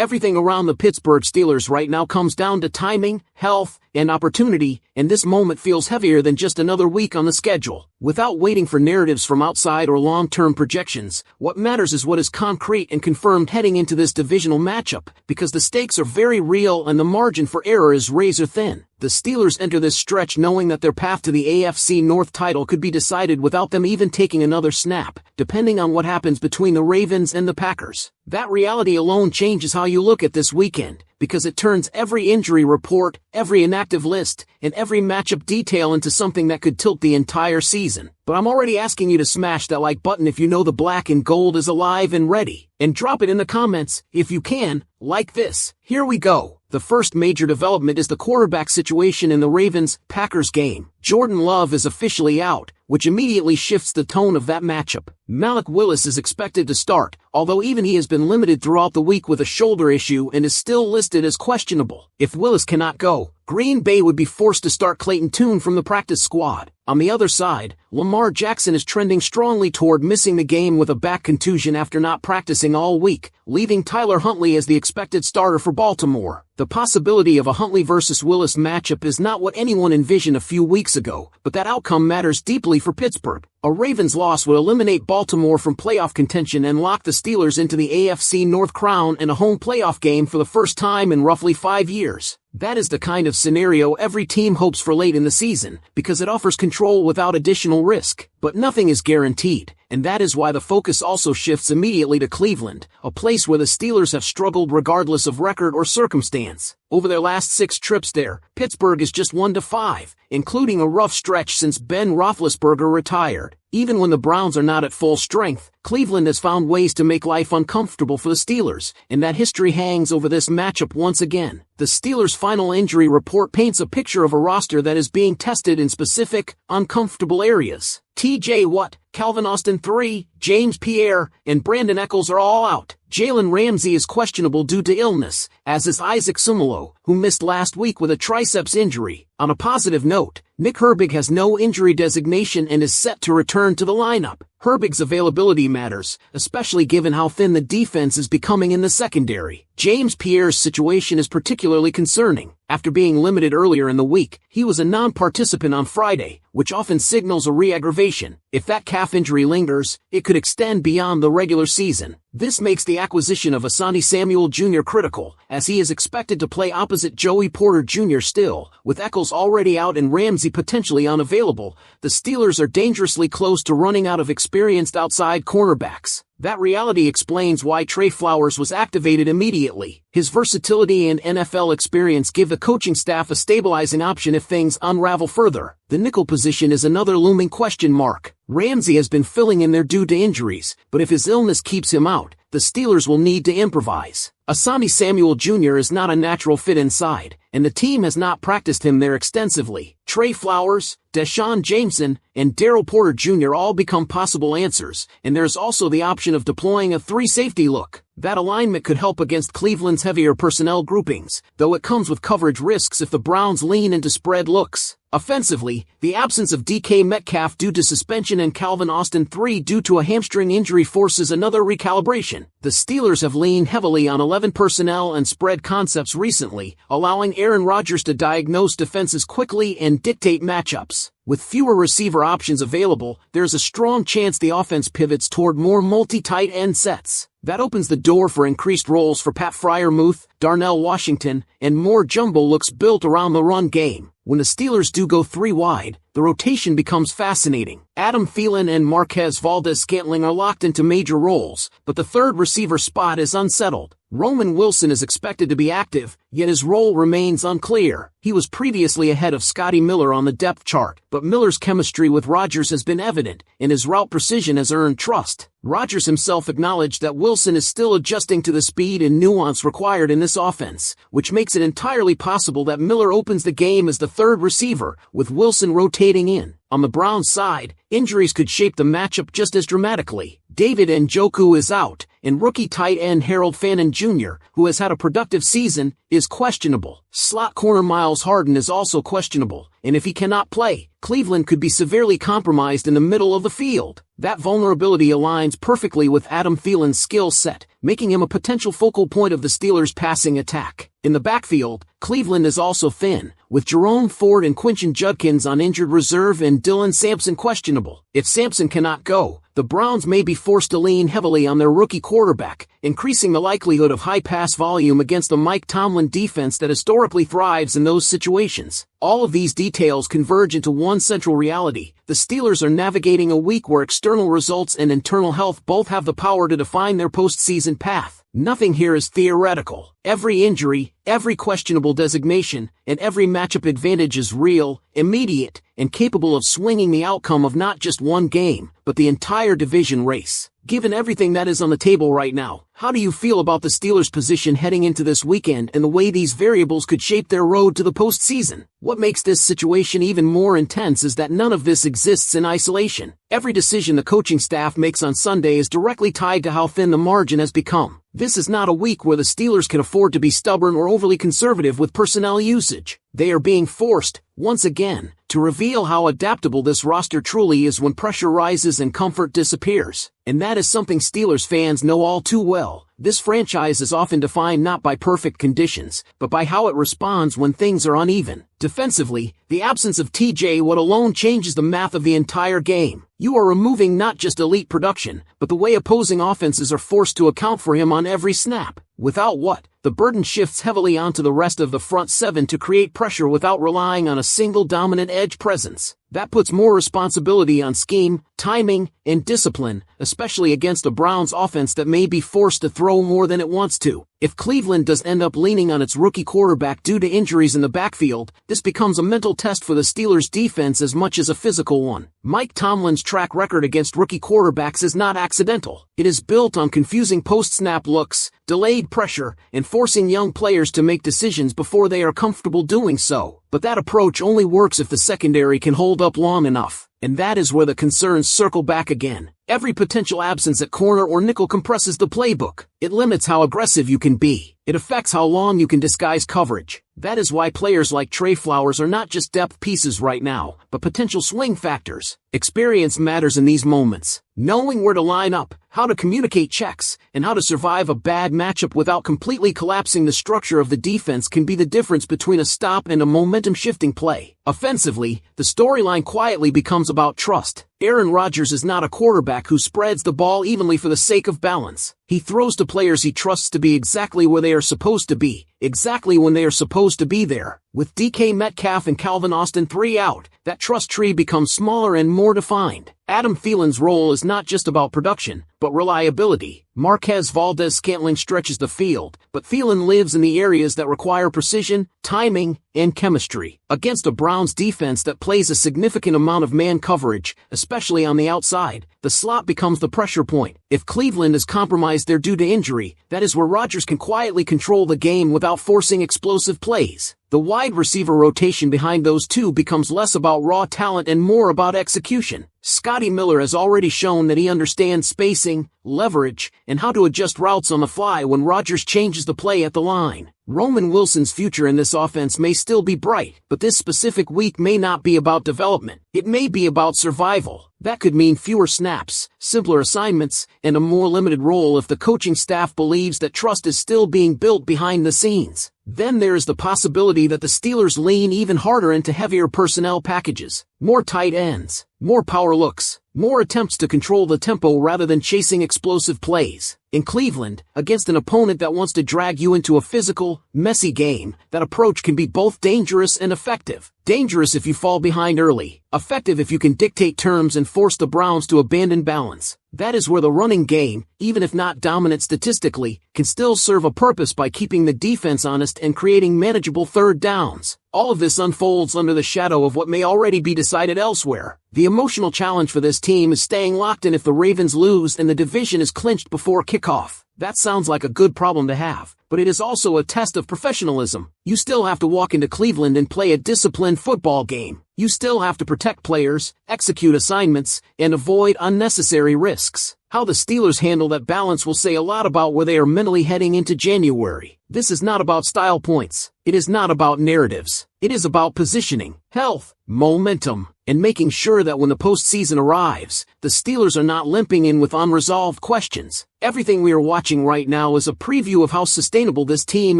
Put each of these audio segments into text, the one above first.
Everything around the Pittsburgh Steelers right now comes down to timing, health, and opportunity, and this moment feels heavier than just another week on the schedule. Without waiting for narratives from outside or long-term projections, what matters is what is concrete and confirmed heading into this divisional matchup, because the stakes are very real and the margin for error is razor thin. The Steelers enter this stretch knowing that their path to the AFC North title could be decided without them even taking another snap, depending on what happens between the Ravens and the Packers. That reality alone changes how you look at this weekend, because it turns every injury report, every inactive list, and every matchup detail into something that could tilt the entire season. But I'm already asking you to smash that like button if you know the black and gold is alive and ready, and drop it in the comments, if you can, like this. Here we go. The first major development is the quarterback situation in the Ravens-Packers game. Jordan Love is officially out, which immediately shifts the tone of that matchup. Malik Willis is expected to start, although even he has been limited throughout the week with a shoulder issue and is still listed as questionable. If Willis cannot go, Green Bay would be forced to start Clayton Tune from the practice squad. On the other side, Lamar Jackson is trending strongly toward missing the game with a back contusion after not practicing all week, leaving Tyler Huntley as the expected starter for Baltimore. The possibility of a Huntley versus Willis matchup is not what anyone envisioned a few weeks ago, but that outcome matters deeply for Pittsburgh. A Ravens loss would eliminate Baltimore from playoff contention and lock the Steelers into the AFC North crown and a home playoff game for the first time in roughly 5 years. That is the kind of scenario every team hopes for late in the season, because it offers control without additional risk. But nothing is guaranteed, and that is why the focus also shifts immediately to Cleveland, a place where the Steelers have struggled regardless of record or circumstance. Over their last 6 trips there, Pittsburgh is just 1-5, including a rough stretch since Ben Roethlisberger retired. Even when the Browns are not at full strength, Cleveland has found ways to make life uncomfortable for the Steelers, and that history hangs over this matchup once again. The Steelers' final injury report paints a picture of a roster that is being tested in specific, uncomfortable areas. TJ Watt, Calvin Austin III, James Pierre, and Brandon Echols are all out. Jalen Ramsey is questionable due to illness, as is Isaac Sumalo, who missed last week with a triceps injury. On a positive note, Nick Herbig has no injury designation and is set to return to the lineup. Herbig's availability matters, especially given how thin the defense is becoming in the secondary. James Pierre's situation is particularly concerning. After being limited earlier in the week, he was a non-participant on Friday, which often signals a re-aggravation. If that calf injury lingers, it could extend beyond the regular season. This makes the acquisition of Asante Samuel Jr. critical, as he is expected to play opposite Joey Porter Jr. still. With Echols already out and Ramsey potentially unavailable, the Steelers are dangerously close to running out of experienced outside cornerbacks. That reality explains why Trey Flowers was activated immediately. His versatility and NFL experience give the coaching staff a stabilizing option if things unravel further. The nickel position is another looming question mark. Ramsey has been filling in there due to injuries, but if his illness keeps him out, the Steelers will need to improvise. Asante Samuel Jr. is not a natural fit inside, and the team has not practiced him there extensively. Trey Flowers, Deshaun Jameson, and Daryl Porter Jr. all become possible answers, and there's also the option of deploying a 3-safety look. That alignment could help against Cleveland's heavier personnel groupings, though it comes with coverage risks if the Browns lean into spread looks. Offensively, the absence of DK Metcalf due to suspension and Calvin Austin III due to a hamstring injury forces another recalibration. The Steelers have leaned heavily on 11 personnel and spread concepts recently, allowing Aaron Rodgers to diagnose defenses quickly and dictate matchups. With fewer receiver options available, there's a strong chance the offense pivots toward more multi-tight end sets. That opens the door for increased roles for Pat Freiermuth, Darnell Washington, and more jumbo looks built around the run game. When the Steelers do go 3 wide, the rotation becomes fascinating. Adam Thielen and Marquez Valdes-Scantling are locked into major roles, but the third receiver spot is unsettled. Roman Wilson is expected to be active, yet his role remains unclear. He was previously ahead of Scotty Miller on the depth chart, but Miller's chemistry with Rodgers has been evident, and his route precision has earned trust. Rodgers himself acknowledged that Wilson is still adjusting to the speed and nuance required in this offense, which makes it entirely possible that Miller opens the game as the third receiver, with Wilson rotating in. On the Browns' side, injuries could shape the matchup just as dramatically. David Njoku is out, and rookie tight end Harold Fannin Jr., who has had a productive season, is questionable. Slot corner Miles Harden is also questionable, and if he cannot play, Cleveland could be severely compromised in the middle of the field. That vulnerability aligns perfectly with Adam Thielen's skill set, making him a potential focal point of the Steelers' passing attack. In the backfield, Cleveland is also thin, with Jerome Ford and Quinton Judkins on injured reserve and Dylan Sampson questionable. If Sampson cannot go, the Browns may be forced to lean heavily on their rookie quarterback, increasing the likelihood of high pass volume against the Mike Tomlin defense that historically thrives in those situations. All of these details converge into one central reality. The Steelers are navigating a week where external results and internal health both have the power to define their postseason path. Nothing here is theoretical. Every injury, every questionable designation, and every matchup advantage is real, immediate, and capable of swinging the outcome of not just one game, but the entire division race. Given everything that is on the table right now, how do you feel about the Steelers' position heading into this weekend and the way these variables could shape their road to the postseason? What makes this situation even more intense is that none of this exists in isolation. Every decision the coaching staff makes on Sunday is directly tied to how thin the margin has become. This is not a week where the Steelers can afford to be stubborn or overly conservative with personnel usage. They are being forced, once again, to reveal how adaptable this roster truly is when pressure rises and comfort disappears. And that is something Steelers fans know all too well. This franchise is often defined not by perfect conditions, but by how it responds when things are uneven. Defensively, the absence of TJ Watt alone changes the math of the entire game. You are removing not just elite production, but the way opposing offenses are forced to account for him on every snap. Without Watt, the burden shifts heavily onto the rest of the front seven to create pressure without relying on a single dominant edge presence. That puts more responsibility on scheme, timing, and discipline, especially against a Browns offense that may be forced to throw more than it wants to. If Cleveland does end up leaning on its rookie quarterback due to injuries in the backfield, this becomes a mental test for the Steelers' defense as much as a physical one. Mike Tomlin's track record against rookie quarterbacks is not accidental. It is built on confusing post-snap looks, delayed pressure, and forcing young players to make decisions before they are comfortable doing so. But that approach only works if the secondary can hold up long enough. And that is where the concerns circle back again. Every potential absence at corner or nickel compresses the playbook. It limits how aggressive you can be. It affects how long you can disguise coverage. That is why players like Trey Flowers are not just depth pieces right now, but potential swing factors. Experience matters in these moments. Knowing where to line up, how to communicate checks, and how to survive a bad matchup without completely collapsing the structure of the defense can be the difference between a stop and a momentum-shifting play. Offensively, the storyline quietly becomes about trust. Aaron Rodgers is not a quarterback who spreads the ball evenly for the sake of balance. He throws to players he trusts to be exactly where they are supposed to be, exactly when they are supposed to be there. With DK Metcalf and Calvin Austin 3 out, that trust tree becomes smaller and more defined. Adam Thielen's role is not just about production, but reliability. Marquez Valdes-Scantling stretches the field, but Thielen lives in the areas that require precision, timing, and chemistry. Against a Browns defense that plays a significant amount of man coverage, especially on the outside, the slot becomes the pressure point. If Cleveland is compromised there due to injury, that is where Rodgers can quietly control the game without forcing explosive plays. The wide receiver rotation behind those two becomes less about raw talent and more about execution. Scotty Miller has already shown that he understands spacing, leverage, and how to adjust routes on the fly when Rodgers changes the play at the line. Roman Wilson's future in this offense may still be bright, but this specific week may not be about development. It may be about survival. That could mean fewer snaps, simpler assignments, and a more limited role if the coaching staff believes that trust is still being built behind the scenes. Then there is the possibility that the Steelers lean even harder into heavier personnel packages. More tight ends, more power looks, more attempts to control the tempo rather than chasing explosive plays. In Cleveland, against an opponent that wants to drag you into a physical, messy game, that approach can be both dangerous and effective. Dangerous if you fall behind early, effective if you can dictate terms and force the Browns to abandon balance. That is where the running game, even if not dominant statistically, can still serve a purpose by keeping the defense honest and creating manageable third downs. All of this unfolds under the shadow of what may already be decided elsewhere. The emotional challenge for this team is staying locked in if the Ravens lose and the division is clinched before kickoff. That sounds like a good problem to have, but it is also a test of professionalism. You still have to walk into Cleveland and play a disciplined football game. You still have to protect players, execute assignments, and avoid unnecessary risks. How the Steelers handle that balance will say a lot about where they are mentally heading into January. This is not about style points. It is not about narratives. It is about positioning, health, momentum, and making sure that when the postseason arrives, the Steelers are not limping in with unresolved questions. Everything we are watching right now is a preview of how sustainable this team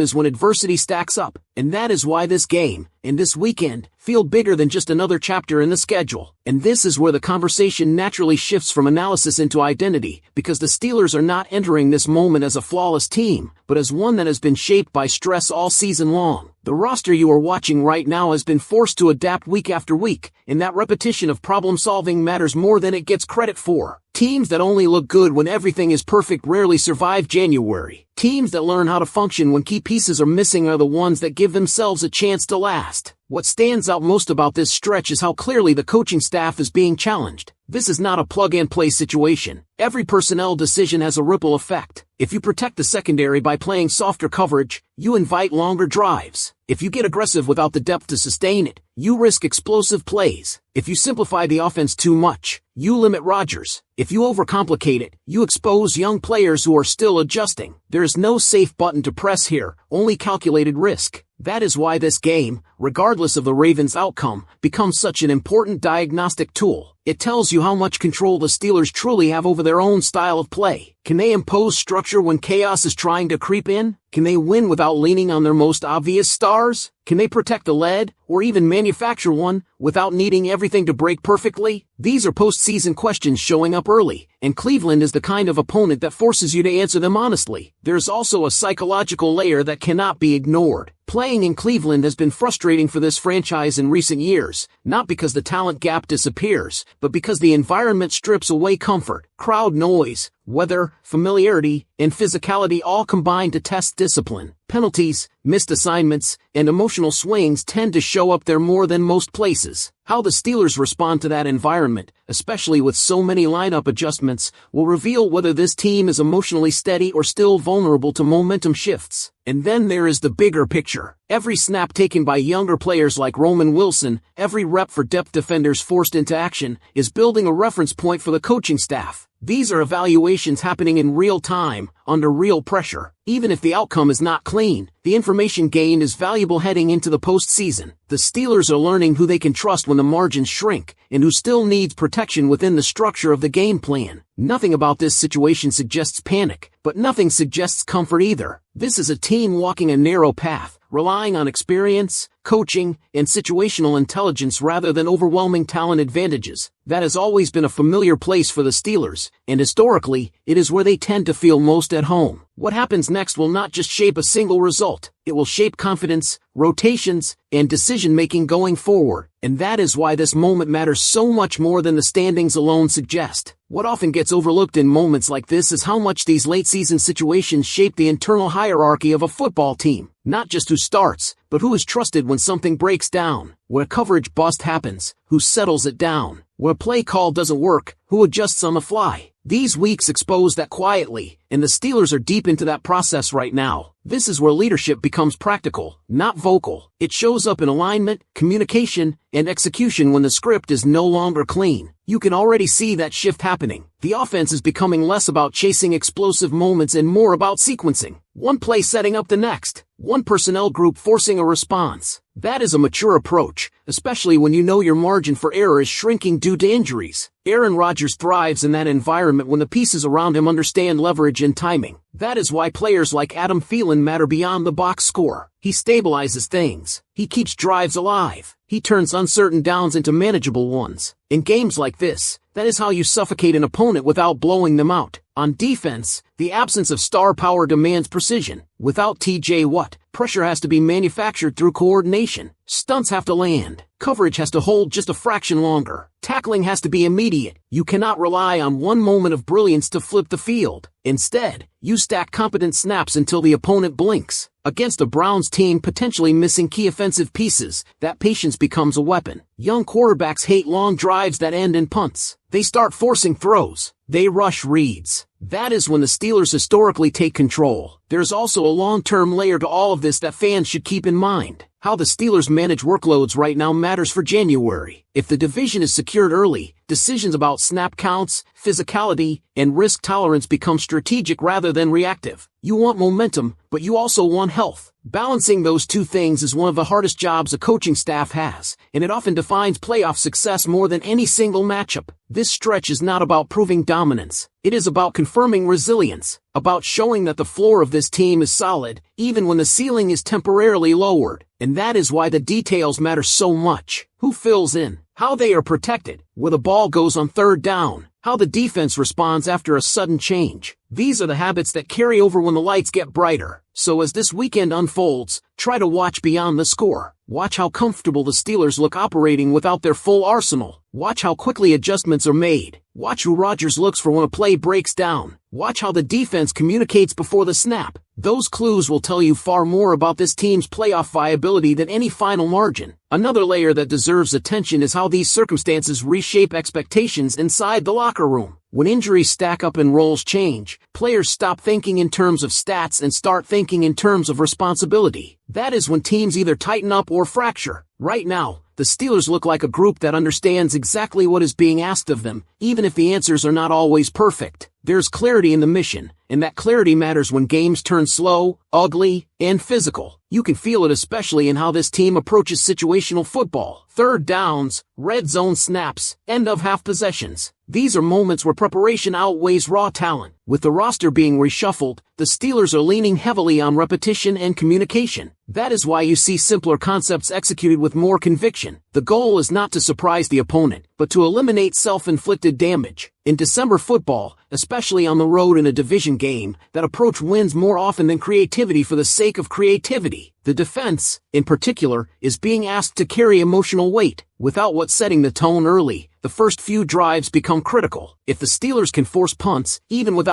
is when adversity stacks up, and that is why this game, and this weekend, feel bigger than just another chapter in the schedule. And this is where the conversation naturally shifts from analysis into identity, because the Steelers are not entering this moment as a flawless team, but as one that has been shaped by stress all season long. The roster you are watching right now has been forced to adapt week after week, and that repetition of problem-solving matters more than it gets credit for. Teams that only look good when everything is perfect rarely survive January. Teams that learn how to function when key pieces are missing are the ones that give themselves a chance to last. What stands out most about this stretch is how clearly the coaching staff is being challenged. This is not a plug-and-play situation. Every personnel decision has a ripple effect. If you protect the secondary by playing softer coverage, you invite longer drives. If you get aggressive without the depth to sustain it, you risk explosive plays. If you simplify the offense too much, you limit Rodgers. If you overcomplicate it, you expose young players who are still adjusting. There is no safe button to press here, only calculated risk. That is why this game, regardless of the Ravens' outcome, becomes such an important diagnostic tool. It tells you how much control the Steelers truly have over their own style of play. Can they impose structure when chaos is trying to creep in? Can they win without leaning on their most obvious stars? Can they protect the lead, or even manufacture one, without needing everything to break perfectly? These are postseason questions showing up early, and Cleveland is the kind of opponent that forces you to answer them honestly. There's also a psychological layer that cannot be ignored. Playing in Cleveland has been frustrating for this franchise in recent years, not because the talent gap disappears, but because the environment strips away comfort. Crowd noise, weather, familiarity, and physicality all combine to test discipline. Penalties, missed assignments, and emotional swings tend to show up there more than most places. How the Steelers respond to that environment, especially with so many lineup adjustments, will reveal whether this team is emotionally steady or still vulnerable to momentum shifts. And then there is the bigger picture. Every snap taken by younger players like Roman Wilson, every rep for depth defenders forced into action, is building a reference point for the coaching staff. These are evaluations happening in real time, under real pressure. Even if the outcome is not clean, the information gained is valuable heading into the postseason. The Steelers are learning who they can trust when the margins shrink, and who still needs protection within the structure of the game plan. Nothing about this situation suggests panic, but nothing suggests comfort either. This is a team walking a narrow path, relying on experience, coaching, and situational intelligence rather than overwhelming talent advantages. That has always been a familiar place for the Steelers, and historically, it is where they tend to feel most at home. What happens next will not just shape a single result, it will shape confidence, rotations, and decision-making going forward. And that is why this moment matters so much more than the standings alone suggest. What often gets overlooked in moments like this is how much these late-season situations shape the internal hierarchy of a football team. Not just who starts, but who is trusted when something breaks down, where coverage bust happens, who settles it down, where play call doesn't work, who adjusts on the fly. These weeks expose that quietly, and the Steelers are deep into that process right now. This is where leadership becomes practical, not vocal. It shows up in alignment, communication, and execution when the script is no longer clean. You can already see that shift happening. The offense is becoming less about chasing explosive moments and more about sequencing. One play setting up the next, one personnel group forcing a response. That is a mature approach, especially when you know your margin for error is shrinking due to injuries. Aaron Rodgers thrives in that environment when the pieces around him understand leverage and timing. That is why players like Adam Thielen matter beyond the box score. He stabilizes things. He keeps drives alive. He turns uncertain downs into manageable ones. In games like this, that is how you suffocate an opponent without blowing them out. On defense, the absence of star power demands precision. Without TJ Watt, pressure has to be manufactured through coordination. Stunts have to land. Coverage has to hold just a fraction longer. Tackling has to be immediate. You cannot rely on one moment of brilliance to flip the field. Instead, you stack competent snaps until the opponent blinks. Against a Browns team potentially missing key offensive pieces, that patience becomes a weapon. Young quarterbacks hate long drives that end in punts. They start forcing throws. They rush reads. That is when the Steelers historically take control. There's also a long-term layer to all of this that fans should keep in mind. How the Steelers manage workloads right now matters for January. If the division is secured early, decisions about snap counts, physicality, and risk tolerance become strategic rather than reactive. You want momentum, but you also want health. Balancing those two things is one of the hardest jobs a coaching staff has, and it often defines playoff success more than any single matchup. This stretch is not about proving dominance. It is about confirming resilience, about showing that the floor of this team is solid, even when the ceiling is temporarily lowered. And that is why the details matter so much. Who fills in, how they are protected, where the ball goes on third down, how the defense responds after a sudden change. These are the habits that carry over when the lights get brighter. So as this weekend unfolds, try to watch beyond the score. Watch how comfortable the Steelers look operating without their full arsenal. Watch how quickly adjustments are made. Watch who Rodgers looks for when a play breaks down. Watch how the defense communicates before the snap. Those clues will tell you far more about this team's playoff viability than any final margin. Another layer that deserves attention is how these circumstances reshape expectations inside the locker room. When injuries stack up and roles change, players stop thinking in terms of stats and start thinking in terms of responsibility. That is when teams either tighten up or fracture. Right now, the Steelers look like a group that understands exactly what is being asked of them, even if the answers are not always perfect. There's clarity in the mission, and that clarity matters when games turn slow, ugly, and physical. You can feel it especially in how this team approaches situational football. Third downs, red zone snaps, end of half possessions. These are moments where preparation outweighs raw talent. With the roster being reshuffled, the Steelers are leaning heavily on repetition and communication. That is why you see simpler concepts executed with more conviction. The goal is not to surprise the opponent, but to eliminate self-inflicted damage. In December football, especially on the road in a division game, that approach wins more often than creativity for the sake of creativity. The defense, in particular, is being asked to carry emotional weight. Without what's setting the tone early, the first few drives become critical. If the Steelers can force punts, even without